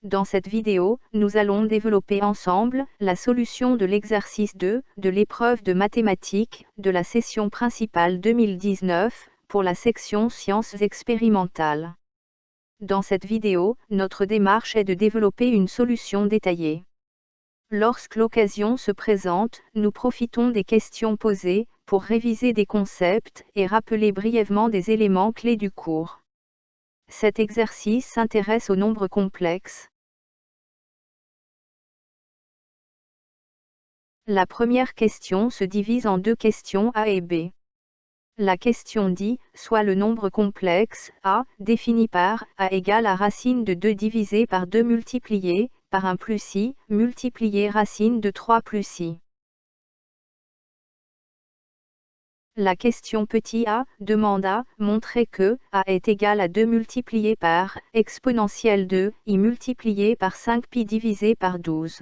Dans cette vidéo, nous allons développer ensemble la solution de l'exercice 2 de l'épreuve de mathématiques de la session principale 2019 pour la section sciences expérimentales. Dans cette vidéo, notre démarche est de développer une solution détaillée. Lorsque l'occasion se présente, nous profitons des questions posées pour réviser des concepts et rappeler brièvement des éléments clés du cours. Cet exercice s'intéresse aux nombres complexes. La première question se divise en deux questions A et B. La question dit, soit le nombre complexe A, défini par A égale à racine de 2 divisé par 2 multiplié par 1 plus I, multiplié racine de 3 plus I. La question petit a demande à montrer que a est égal à 2 multiplié par exponentielle de I multiplié par 5pi divisé par 12.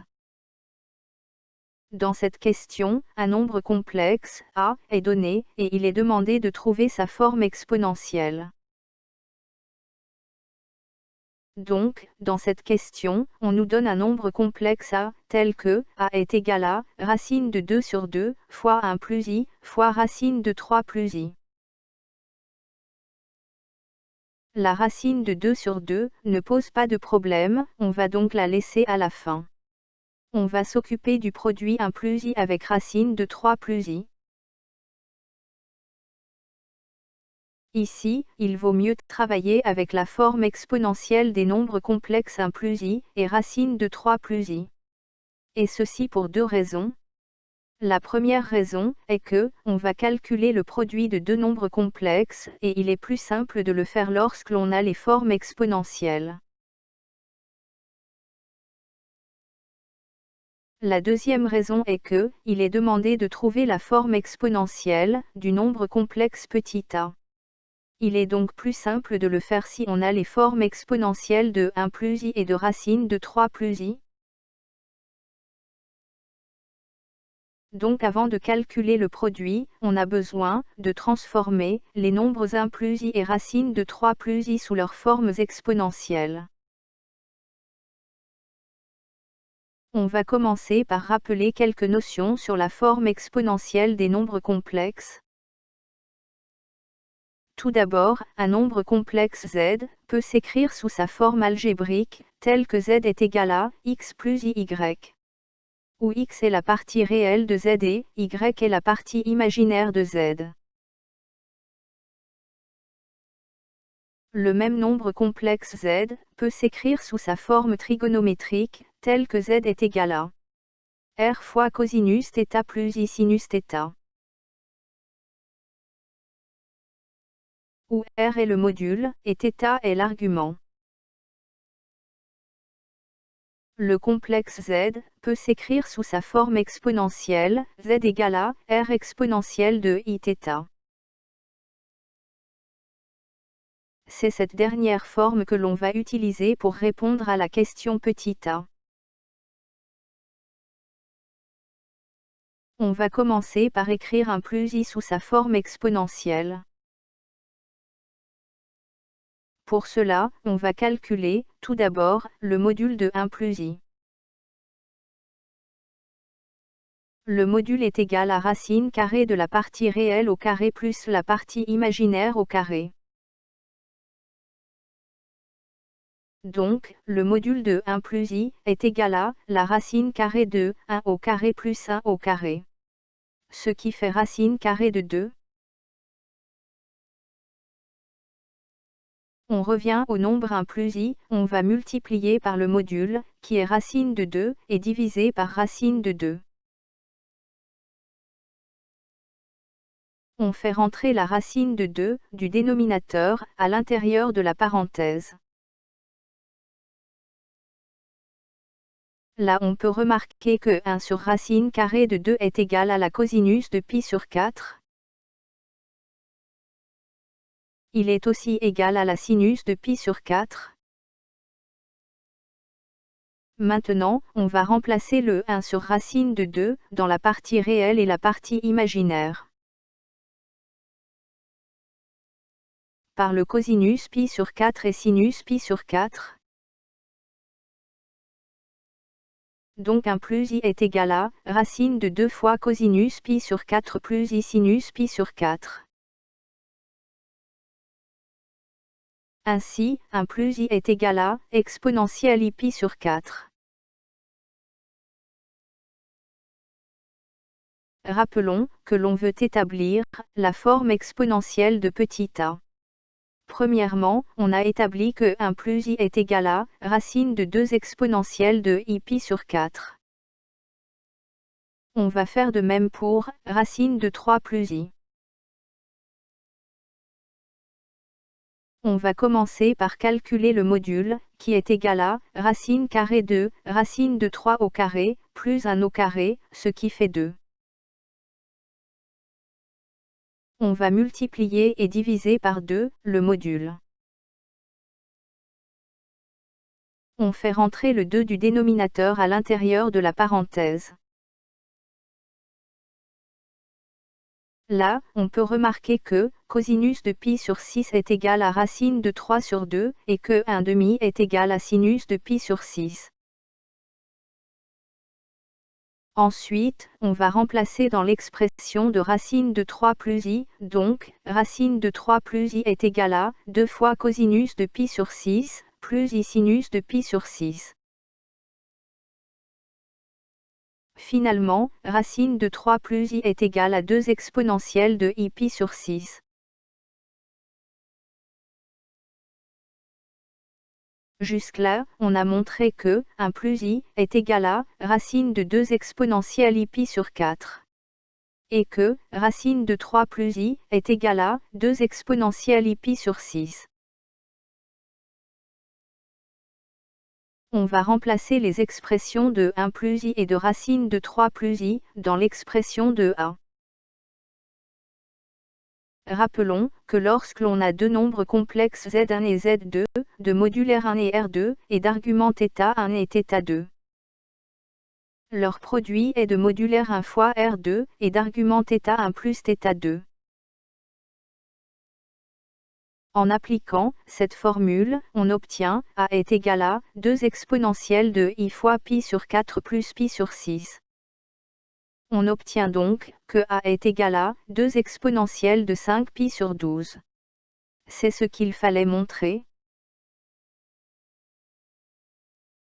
Dans cette question, un nombre complexe, a, est donné, et il est demandé de trouver sa forme exponentielle. Donc, dans cette question, on nous donne un nombre complexe a, tel que a est égal à racine de 2 sur 2, fois 1 plus I, fois racine de 3 plus I. La racine de 2 sur 2 ne pose pas de problème, on va donc la laisser à la fin. On va s'occuper du produit 1 plus I avec racine de 3 plus I. Ici, il vaut mieux travailler avec la forme exponentielle des nombres complexes 1 plus I et racine de 3 plus I. Et ceci pour deux raisons. La première raison est que, on va calculer le produit de deux nombres complexes, et il est plus simple de le faire lorsque l'on a les formes exponentielles. La deuxième raison est que, il est demandé de trouver la forme exponentielle du nombre complexe petit a. Il est donc plus simple de le faire si on a les formes exponentielles de 1 plus i et de racine de 3 plus i. Donc avant de calculer le produit, on a besoin de transformer les nombres 1 plus i et racine de 3 plus i sous leurs formes exponentielles. On va commencer par rappeler quelques notions sur la forme exponentielle des nombres complexes. Tout d'abord, un nombre complexe z peut s'écrire sous sa forme algébrique, telle que z est égal à x plus iy, où x est la partie réelle de z et y est la partie imaginaire de z. Le même nombre complexe z peut s'écrire sous sa forme trigonométrique, telle que z est égal à r fois cosinus θ plus i sinus θ, où r est le module et θ est l'argument. Le complexe z peut s'écrire sous sa forme exponentielle, z égale à r exponentielle de iθ. C'est cette dernière forme que l'on va utiliser pour répondre à la question petit a. On va commencer par écrire un plus i sous sa forme exponentielle. Pour cela, on va calculer, tout d'abord, le module de 1 plus i. Le module est égal à racine carrée de la partie réelle au carré plus la partie imaginaire au carré. Donc, le module de 1 plus i est égal à la racine carrée de 1 au carré plus 1 au carré. Ce qui fait racine carrée de 2. On revient au nombre 1 plus i, on va multiplier par le module, qui est racine de 2, et diviser par racine de 2. On fait rentrer la racine de 2 du dénominateur à l'intérieur de la parenthèse. Là on peut remarquer que 1 sur racine carrée de 2 est égal à la cosinus de pi sur 4. Il est aussi égal à la sinus de pi sur 4. Maintenant, on va remplacer le 1 sur racine de 2 dans la partie réelle et la partie imaginaire par le cosinus pi sur 4 et sinus pi sur 4. Donc 1 plus i est égal à racine de 2 fois cosinus pi sur 4 plus i sinus pi sur 4. Ainsi, 1 plus i est égal à exponentielle i pi sur 4. Rappelons que l'on veut établir la forme exponentielle de petit a. Premièrement, on a établi que 1 plus i est égal à racine de 2 exponentielle de i pi sur 4. On va faire de même pour racine de 3 plus i. On va commencer par calculer le module, qui est égal à racine carrée de racine de 3 au carré, plus 1 au carré, ce qui fait 2. On va multiplier et diviser par 2 le module. On fait rentrer le 2 du dénominateur à l'intérieur de la parenthèse. Là, on peut remarquer que cosinus de pi sur 6 est égal à racine de 3 sur 2, et que 1/2 est égal à sinus de pi sur 6. Ensuite, on va remplacer dans l'expression de racine de 3 plus i, donc, racine de 3 plus i est égal à 2 fois cosinus de pi sur 6, plus i sinus de pi sur 6. Finalement, racine de 3 plus i est égal à 2 exponentielle de i pi sur 6. Jusque-là, on a montré que 1 plus i est égal à racine de 2 exponentielle i pi sur 4. Et que racine de 3 plus i est égal à 2 exponentielle i pi sur 6. On va remplacer les expressions de 1 plus i et de racine de 3 plus i dans l'expression de a. Rappelons que lorsque l'on a deux nombres complexes z1 et z2, de modulaire 1 et R2, et d'argument θ1 et θ2. Leur produit est de modulaire 1 fois R2, et d'argument θ1 plus θ2. En appliquant cette formule, on obtient a est égal à 2 exponentielle de i fois pi sur 4 plus pi sur 6. On obtient donc que a est égal à 2 exponentielle de 5 pi sur 12. C'est ce qu'il fallait montrer.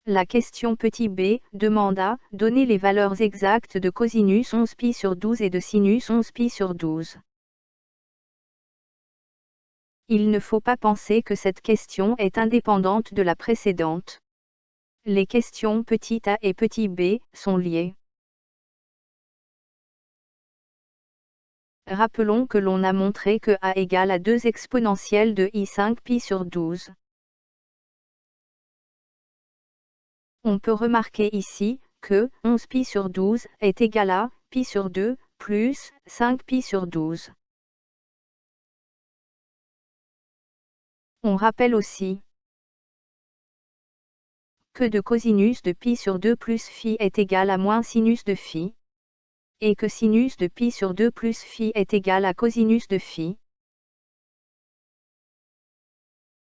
La question petit b demande à donner les valeurs exactes de cosinus 11 pi sur 12 et de sinus 11 pi sur 12. Il ne faut pas penser que cette question est indépendante de la précédente. Les questions petit a et petit b sont liées. Rappelons que l'on a montré que a égale à 2 exponentielle de i5 pi sur 12. On peut remarquer ici que 11 pi sur 12 est égal à pi sur 2 plus 5 pi sur 12. On rappelle aussi que de cosinus de pi sur 2 plus phi est égal à moins sinus de phi, et que sinus de pi sur 2 plus phi est égal à cosinus de phi.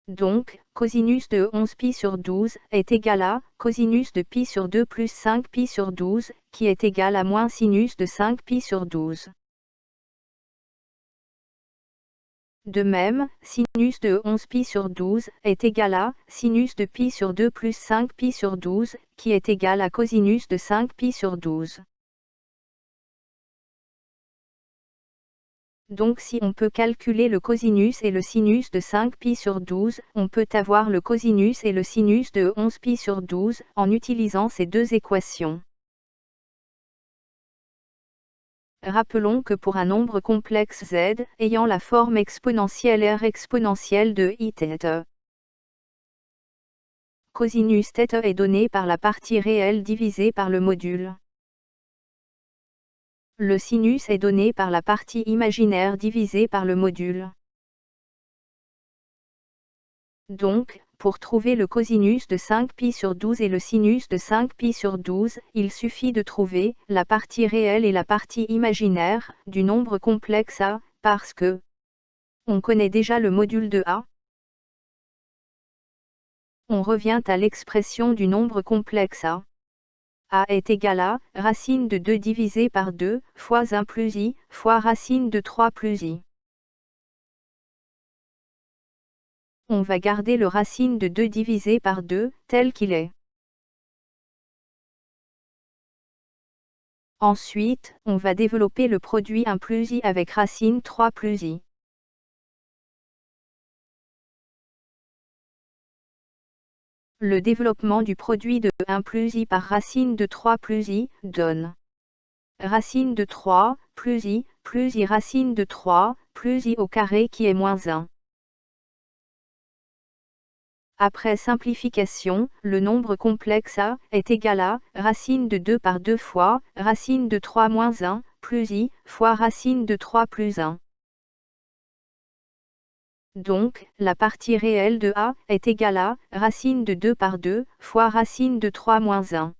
Donc, cosinus de 11 pi sur 12 est égal à cosinus de pi sur 2 plus 5 pi sur 12, qui est égal à moins sinus de 5 pi sur 12. De même, sinus de 11 pi sur 12 est égal à sinus de pi sur 2 plus 5 pi sur 12, qui est égal à cosinus de 5 pi sur 12. Donc si on peut calculer le cosinus et le sinus de 5 pi sur 12, on peut avoir le cosinus et le sinus de 11 pi sur 12 en utilisant ces deux équations. Rappelons que pour un nombre complexe z, ayant la forme exponentielle r exponentielle de i θ, cosinus θ est donné par la partie réelle divisée par le module. Le sinus est donné par la partie imaginaire divisée par le module. Donc, pour trouver le cosinus de 5 pi sur 12 et le sinus de 5 pi sur 12, il suffit de trouver la partie réelle et la partie imaginaire du nombre complexe a, parce que on connaît déjà le module de a. On revient à l'expression du nombre complexe a. A est égal à racine de 2 divisé par 2 fois 1 plus I fois racine de 3 plus I. On va garder le racine de 2 divisé par 2 tel qu'il est. Ensuite, on va développer le produit 1 plus I avec racine 3 plus I. Le développement du produit de 1 plus I par racine de 3 plus I donne racine de 3 plus I racine de 3 plus I au carré qui est moins 1. Après simplification, le nombre complexe A est égal à racine de 2 par 2 fois racine de 3 moins 1 plus I fois racine de 3 plus 1. Donc, la partie réelle de A est égale à racine de 2 par 2 fois racine de 3 moins 1.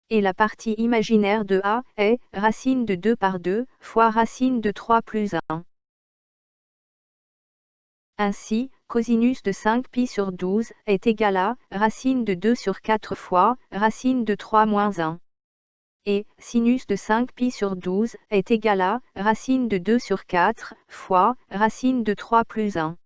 Et la partie imaginaire de A est racine de 2 par 2 fois racine de 3 plus 1. Ainsi, cosinus de 5π sur 12 est égal à racine de 2 sur 4 fois racine de 3 moins 1. Et sinus de 5π sur 12 est égal à racine de 2 sur 4 fois racine de 3 plus 1.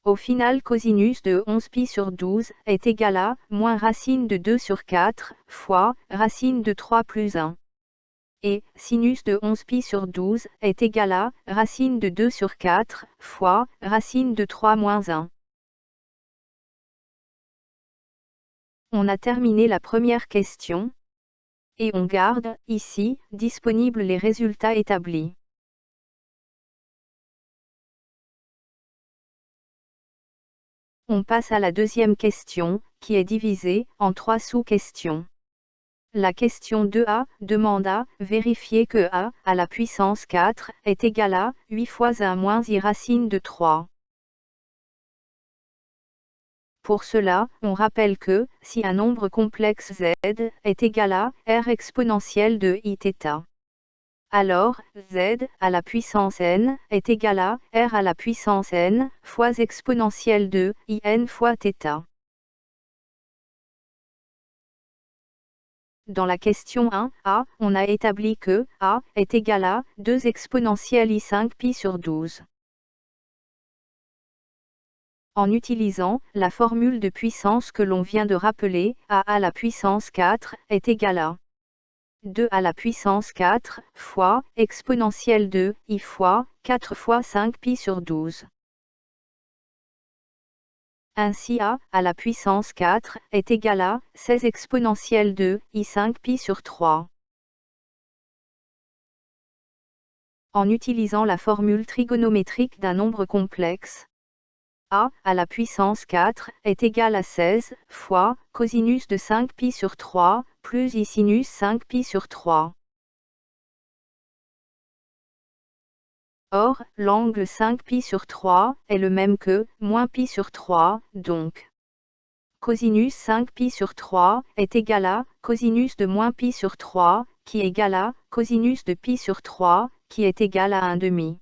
Au final, cosinus de 11π sur 12 est égal à moins racine de 2 sur 4 fois racine de 3 plus 1. Et sinus de 11π sur 12 est égal à racine de 2 sur 4 fois racine de 3 moins 1. On a terminé la première question. Et on garde, ici, disponibles les résultats établis. On passe à la deuxième question, qui est divisée en 3 sous-questions. La question 2a demande à vérifier que a à la puissance 4 est égal à 8 fois 1 moins I racine de 3. Pour cela, on rappelle que, si un nombre complexe z est égal à r exponentielle de iθ, alors z à la puissance n est égal à r à la puissance n fois exponentielle de in fois θ. Dans la question 1a, on a établi que a est égal à 2 exponentielle i5π sur 12. En utilisant la formule de puissance que l'on vient de rappeler, a à la puissance 4 est égal à 2 à la puissance 4 fois exponentielle de i fois 4 fois 5π sur 12. Ainsi a à la puissance 4 est égal à 16 exponentielle de i5π sur 3. En utilisant la formule trigonométrique d'un nombre complexe, a à la puissance 4 est égal à 16 fois cosinus de 5π sur 3 plus i sinus 5π sur 3. Or, l'angle 5π sur 3 est le même que moins π sur 3, donc cosinus 5π sur 3 est égal à cosinus de moins π sur 3, qui est égal à cosinus de π sur 3, qui est égal à 1/2.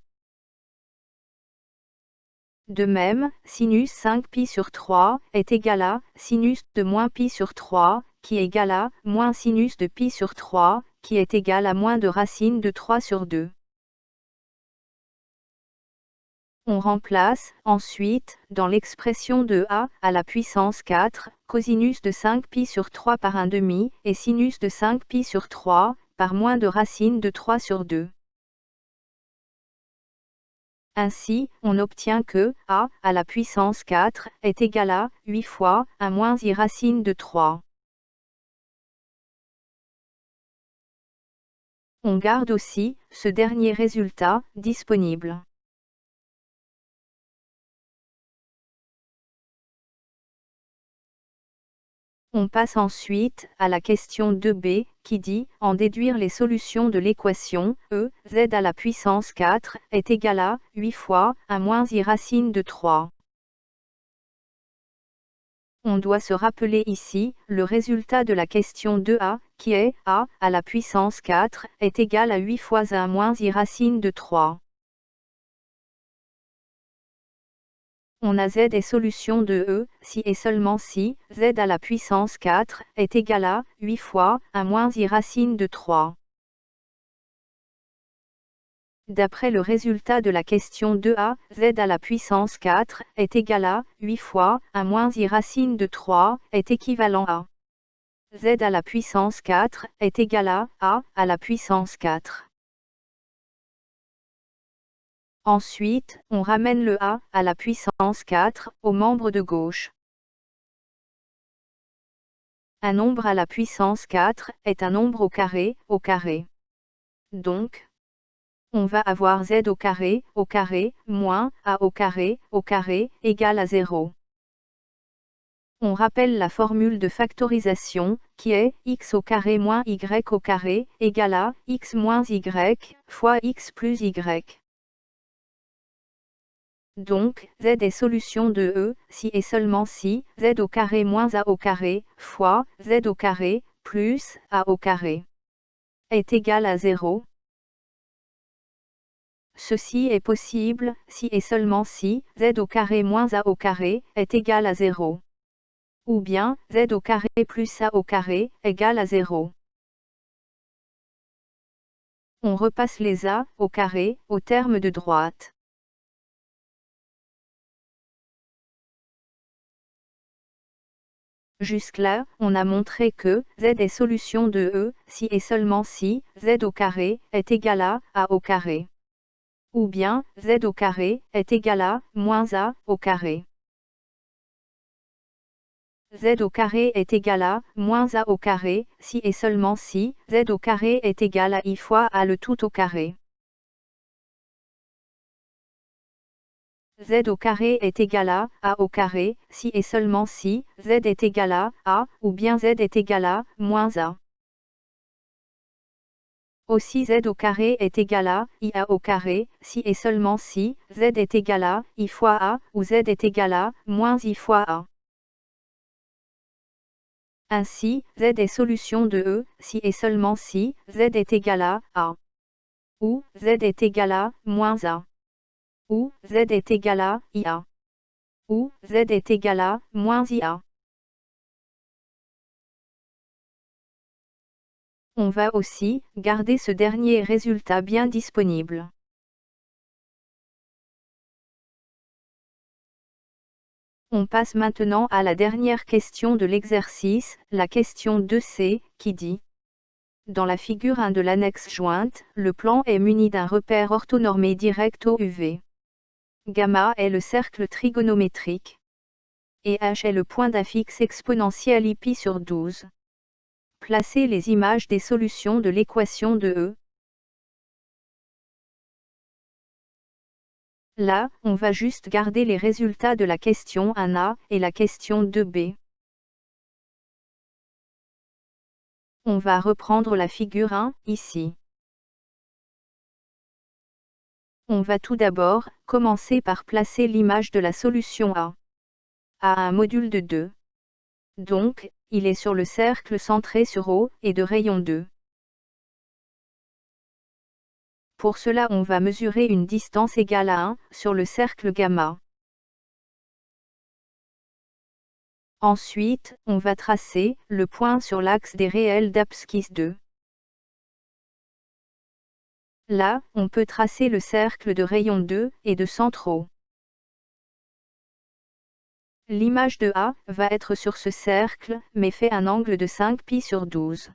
De même, sinus 5π sur 3 est égal à sinus de moins π sur 3, qui est égal à moins sinus de π sur 3, qui est égal à moins de racine de 3 sur 2. On remplace, ensuite, dans l'expression de a à la puissance 4, cosinus de 5π sur 3 par 1/2, et sinus de 5π sur 3, par moins de racine de 3 sur 2. Ainsi, on obtient que a à la puissance 4 est égal à 8 fois 1 moins I racine de 3. On garde aussi ce dernier résultat disponible. On passe ensuite à la question 2b, qui dit en déduire les solutions de l'équation e z à la puissance 4 est égal à 8 fois 1 moins I racine de 3. On doit se rappeler ici le résultat de la question 2a, qui est a à la puissance 4 est égal à 8 fois 1 moins I racine de 3. On a z est solution de E, si et seulement si, z à la puissance 4, est égal à 8 fois 1 moins i racine de 3. D'après le résultat de la question 2a, z à la puissance 4, est égal à 8 fois 1 moins i racine de 3, est équivalent à z à la puissance 4, est égal à a à la puissance 4. Ensuite, on ramène le a à la puissance 4 au membre de gauche. Un nombre à la puissance 4 est un nombre au carré, Donc, on va avoir z au carré, moins a au carré, égale à 0. On rappelle la formule de factorisation, qui est x au carré moins y au carré, égale à x moins y, fois x plus y. Donc, z est solution de E, si et seulement si, z au carré moins a au carré, fois z au carré, plus a au carré, est égal à 0. Ceci est possible, si et seulement si, z au carré moins a au carré, est égal à 0. Ou bien, z au carré plus a au carré, égale à 0. On repasse les a au carré, au terme de droite. Jusque-là, on a montré que z est solution de E, si et seulement si, z au carré est égal à a au carré. Ou bien, z au carré est égal à moins a au carré. Z au carré est égal à moins a au carré, si et seulement si, z au carré est égal à i fois a le tout au carré. Z au carré est égal à a au carré, si et seulement si, z est égal à a, ou bien z est égal à moins a. Aussi z au carré est égal à ia au carré, si et seulement si, z est égal à i fois a, ou z est égal à moins i fois a. Ainsi, z est solution de E, si et seulement si, z est égal à a. Ou, z est égal à moins a. Ou, z est égal à ia. Ou, z est égal à moins ia. On va aussi garder ce dernier résultat bien disponible. On passe maintenant à la dernière question de l'exercice, la question 2C, qui dit: dans la figure 1 de l'annexe jointe, le plan est muni d'un repère orthonormé direct au UV. Gamma est le cercle trigonométrique. Et H est le point d'affixe exponentiel pi sur 12. Placez les images des solutions de l'équation de E. Là, on va juste garder les résultats de la question 1a et la question 2b. On va reprendre la figure 1, ici. On va tout d'abord commencer par placer l'image de la solution A à un module de 2. Donc, il est sur le cercle centré sur O et de rayon 2. Pour cela, on va mesurer une distance égale à 1 sur le cercle gamma. Ensuite, on va tracer le point sur l'axe des réels d'abscisse 2. Là, on peut tracer le cercle de rayon 2 et de centre O. L'image de A va être sur ce cercle, mais fait un angle de 5 pi sur 12.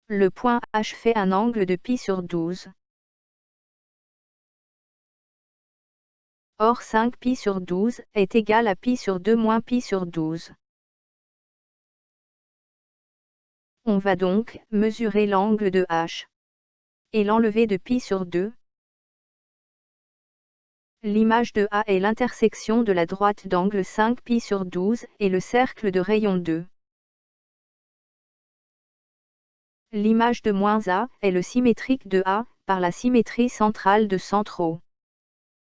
Le point H fait un angle de pi sur 12. Or 5 pi sur 12 est égal à pi sur 2 moins pi sur 12. On va donc mesurer l'angle de H et l'enlever de pi sur 2. L'image de A est l'intersection de la droite d'angle 5 pi sur 12 et le cercle de rayon 2. L'image de moins A est le symétrique de A, par la symétrie centrale de centre O.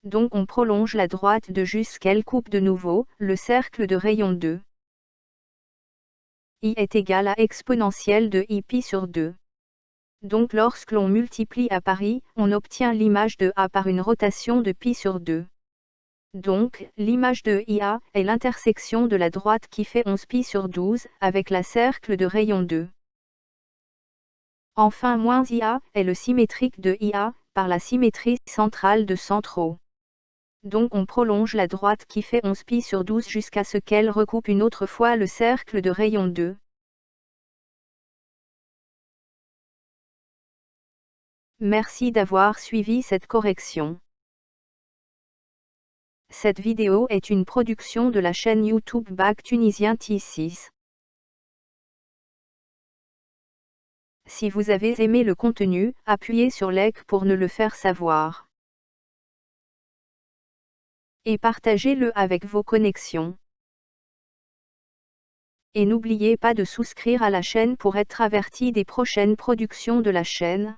Donc on prolonge la droite de jusqu'elle coupe de nouveau le cercle de rayon 2. I est égal à exponentielle de I pi sur 2. Donc lorsque l'on multiplie à Paris, on obtient l'image de A par une rotation de π sur 2. Donc, l'image de IA est l'intersection de la droite qui fait 11π sur 12 avec la cercle de rayon 2. Enfin -IA est le symétrique de IA, par la symétrie centrale de centraux. Donc on prolonge la droite qui fait 11π sur 12 jusqu'à ce qu'elle recoupe une autre fois le cercle de rayon 2. Merci d'avoir suivi cette correction. Cette vidéo est une production de la chaîne YouTube Bac Tunisien T6. Si vous avez aimé le contenu, appuyez sur like pour ne le faire savoir. Et partagez-le avec vos connexions. Et n'oubliez pas de souscrire à la chaîne pour être averti des prochaines productions de la chaîne.